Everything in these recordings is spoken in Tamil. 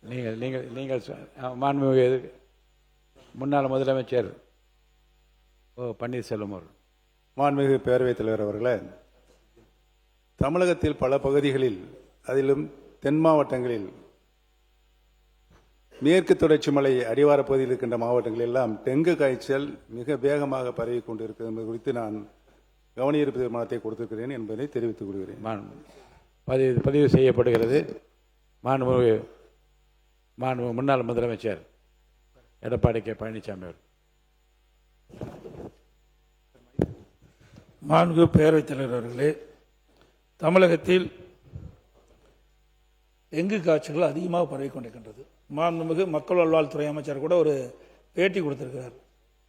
நீங்கள் நீங்கள் நீங்கள் மாண்புமிகு முன்னாள் முதலமைச்சர் பன்னீர்செல்வம் அவர்கள். மாண்புமிகு பேரவைத் தலைவர் அவர்களே, தமிழகத்தில் பல பகுதிகளில் அதிலும் தென் மாவட்டங்களில் மேற்கு தொடர்ச்சி மலை அடிவார பகுதியில் இருக்கின்ற மாவட்டங்கள் எல்லாம் டெங்கு காய்ச்சல் மிக வேகமாக பரவி கொண்டிருக்கிறது என்பது குறித்து நான் கவனஈர்ப்பு தீர்மானத்தை கொடுத்திருக்கிறேன் என்பதை தெரிவித்துக் கொள்கிறேன். பதிவு செய்யப்படுகிறது. மாண்புமிகு முன்னாள் முதலமைச்சர் எடப்பாடி கே பழனிசாமி அவர்கள். மாண்புமிகு பேரவைத் தலைவர் அவர்களே, தமிழகத்தில் டெங்கு காய்ச்சல்கள் அதிகமாக பரவி கொண்டிருக்கின்றது. மாண்புமிகு மக்கள் நல்வாழ்வுத்துறை அமைச்சர் கூட ஒரு பேட்டி கொடுத்திருக்கிறார்.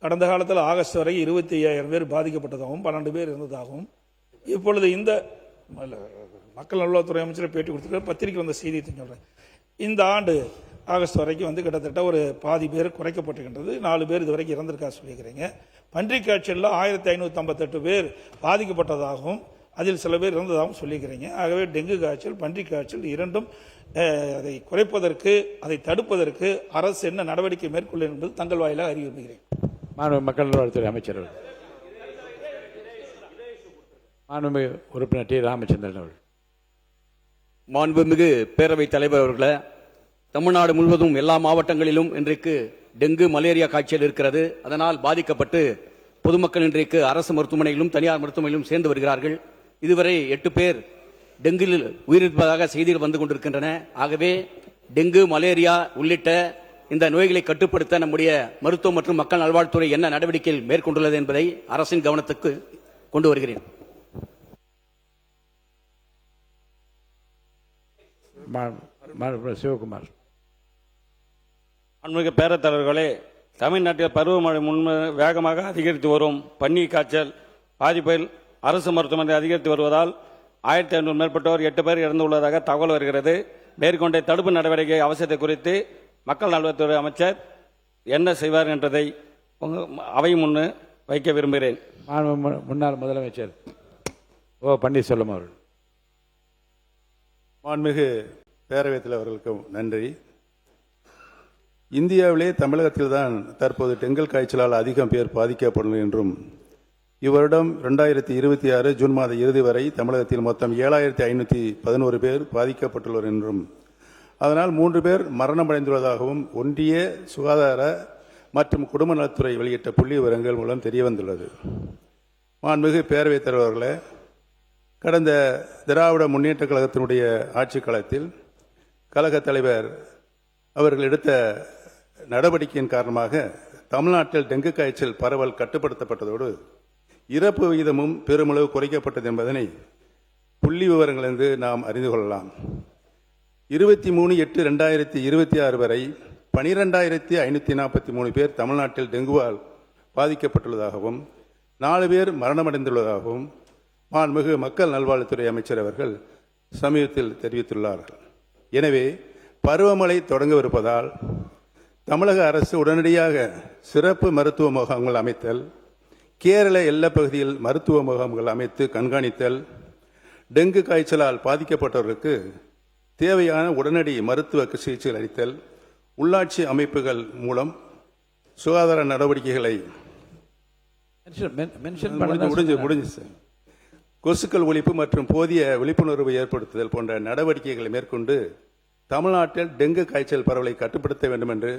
கடந்த காலத்தில் ஆகஸ்ட் வரை 25,000 பேர் பாதிக்கப்பட்டதாகவும் 12 பேர் இருந்ததாகவும், இப்பொழுது இந்த மக்கள் நல்வாழ்வுத்துறை அமைச்சர் பேட்டி கொடுத்திருக்கிறார். பத்திரிகை வந்த செய்தியை சொல்றேன். இந்த ஆண்டு ஆகஸ்ட் வரைக்கும் கிட்டத்தட்ட ஒரு பாதி பேர் குறைக்கப்பட்டிருக்கின்றது. 4 பேர் இதுவரைக்கும் இறந்திருக்கா சொல்லிக்கிறீங்க. பன்றிக் காய்ச்சலில் 1558 பேர் பாதிக்கப்பட்டதாகவும் அதில் சில பேர் இறந்ததாகவும் சொல்லிக்கிறீங்க. ஆகவே டெங்கு காய்ச்சல் பன்றிக் காய்ச்சல் இரண்டும் அதை குறைப்பதற்கு அதை தடுப்பதற்கு அரசு என்ன நடவடிக்கை மேற்கொள்ள என்பது தங்கள் வாயிலாக அறிய விரும்புகிறேன். மக்கள் நல்வாழ்வுத்துறை அமைச்சர் மாண்புமிகு உறுப்பினர் டி ராமச்சந்திரன் அவர்கள். மாண்புமிகு பேரவைத் தலைவர் அவர்களே, தமிழ்நாடு முழுவதும் எல்லா மாவட்டங்களிலும் இன்றைக்கு டெங்கு மலேரியா காய்ச்சல் இருக்கிறது. அதனால் பாதிக்கப்பட்டு பொதுமக்கள் இன்றைக்கு அரசு மருத்துவமனையிலும் தனியார் மருத்துவமனையிலும் சேர்ந்து வருகிறார்கள். இதுவரை 8 பேர் டெங்கில் உயிரிழப்பதாக செய்திகள் வந்து கொண்டிருக்கின்றன. ஆகவே டெங்கு மலேரியா உள்ளிட்ட இந்த நோய்களை கட்டுப்படுத்த நம்முடைய மருத்துவ மற்றும் மக்கள் நல்வாழ்வுத்துறை என்ன நடவடிக்கைகள் மேற்கொண்டுள்ளது என்பதை அரசின் கவனத்துக்கு கொண்டு வருகிறேன். சிவகுமார். அன்மிகு பேரவைத் தலைவர்களே, தமிழ்நாட்டில் பருவமழை வேகமாக அதிகரித்து வரும் பன்னி காய்ச்சல் பாதிப்பில் அரசு மருத்துவமனை அதிகரித்து வருவதால் 1500 மேற்பட்டோர் 8 பேர் இறந்துள்ளதாக தகவல் வருகிறது. மேற்கொண்ட தடுப்பு நடவடிக்கை அவசியத்தை குறித்து மக்கள் நல்வாழ்வுத்துறை அமைச்சர் என்ன செய்வார் என்றதை அவை முன்னு வைக்க விரும்புகிறேன். முன்னாள் முதலமைச்சர் பன்னீர்செல்வம் அவர்கள். மாண்புமிகு பேரவைத் தலைவர்களுக்கு நன்றி. இந்தியாவிலே தமிழகத்தில் தான் தற்போது டெங்கு காய்ச்சலால் அதிகம் பேர் பாதிக்கப்படும் என்றும், இவ்வருடம் 2026 ஜூன் மாத இறுதி வரை தமிழகத்தில் மொத்தம் 7511 பேர் பாதிக்கப்பட்டுள்ளனர் என்றும், அதனால் 3 பேர் மரணமடைந்துள்ளதாகவும் ஒன்றிய சுகாதார மற்றும் குடும்ப நலத்துறை வெளியிட்ட புள்ளி விவரங்கள் மூலம் தெரியவந்துள்ளது. மாண்புமிகு பேரவைத் தலைவர்களே, கடந்த திராவிட முன்னேற்ற கழகத்தினுடைய ஆட்சி காலத்தில் கழக தலைவர் அவர்கள் எடுத்த நடவடிக்கையின் காரணமாக தமிழ்நாட்டில் டெங்கு காய்ச்சல் பரவல் கட்டுப்படுத்தப்பட்டதோடு இறப்பு விகிதமும் பெருமளவு குறைக்கப்பட்டது என்பதனை புள்ளி விவரங்களிலிருந்து நாம் அறிந்து கொள்ளலாம். 23/8/2026 வரை 12,543 பேர் தமிழ்நாட்டில் டெங்குவால் பாதிக்கப்பட்டுள்ளதாகவும் 4 பேர் மரணமடைந்துள்ளதாகவும் மாண்புமிகு மக்கள் நல்வாழ்வுத்துறை அமைச்சர் அவர்கள் சமீபத்தில் தெரிவித்துள்ளார்கள். எனவே பருவமழை தொடங்கவிருப்பதால் தமிழக அரசு உடனடியாக சிறப்பு மருத்துவ முகாம்கள் அமைத்தல், கேரள எல்லைப் பகுதியில் மருத்துவ முகாம்கள் அமைத்து கண்காணித்தல், டெங்கு காய்ச்சலால் பாதிக்கப்பட்டவர்களுக்கு தேவையான உடனடி மருத்துவ சிகிச்சை அளித்தல், உள்ளாட்சி அமைப்புகள் மூலம் சுகாதார நடவடிக்கைகளை முடிஞ்சு கொசுக்கள் ஒழிப்பு மற்றும் போதிய விழிப்புணர்வு ஏற்படுத்துதல் போன்ற நடவடிக்கைகளை மேற்கொண்டு தமிழ்நாட்டில் டெங்கு காய்ச்சல் பரவலை கட்டுப்படுத்த வேண்டும் என்று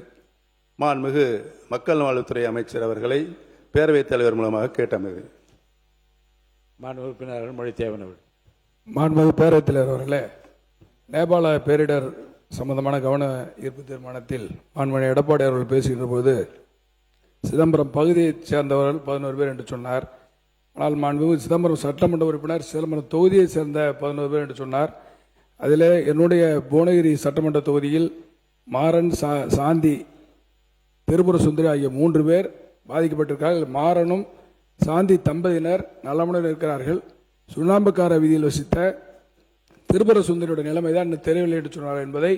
மாண்புமிகு மக்கள் நல்வாழ்வுத்துறை அமைச்சர் அவர்களை பேரவைத் தலைவர் மூலமாக கேட்டமைது. மாண்புமிகு பேரவைத் தலைவர் அவர்களே, நேபாள பேரிடர் சம்பந்தமான கவன ஈர்ப்பு தீர்மானத்தில் மாண்புமிகு எடப்பாடி அவர்கள் பேசுகின்ற போது சிதம்பரம் பகுதியைச் சேர்ந்தவர்கள் 11 பேர் என்று சொன்னார். ஆனால் மாண்புமிகு சிதம்பரம் சட்டமன்ற உறுப்பினர் சிதம்பரம் தொகுதியைச் சேர்ந்த 11 பேர் என்று சொன்னார். அதில் என்னுடைய புவனகிரி சட்டமன்ற தொகுதியில் மாறன், சாந்தி, திருபுர சுந்தரி ஆகிய 3 பேர் பாதிக்கப்பட்டிருக்கிறார்கள். மாறனும் சாந்தி தம்பதியினர் நலமுடன் இருக்கிறார்கள். சுண்ணாம்புக்கார வீதியில் வசித்த திருபுர சுந்தரியுடைய நிலைமைதான் இன்னும் தெரியவில்லை என்று சொன்னார் என்பதை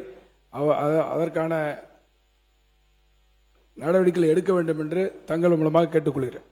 அதற்கான நடவடிக்கைகளை எடுக்க வேண்டும் என்று தங்கள் மூலமாக கேட்டுக்கொள்கிறேன்.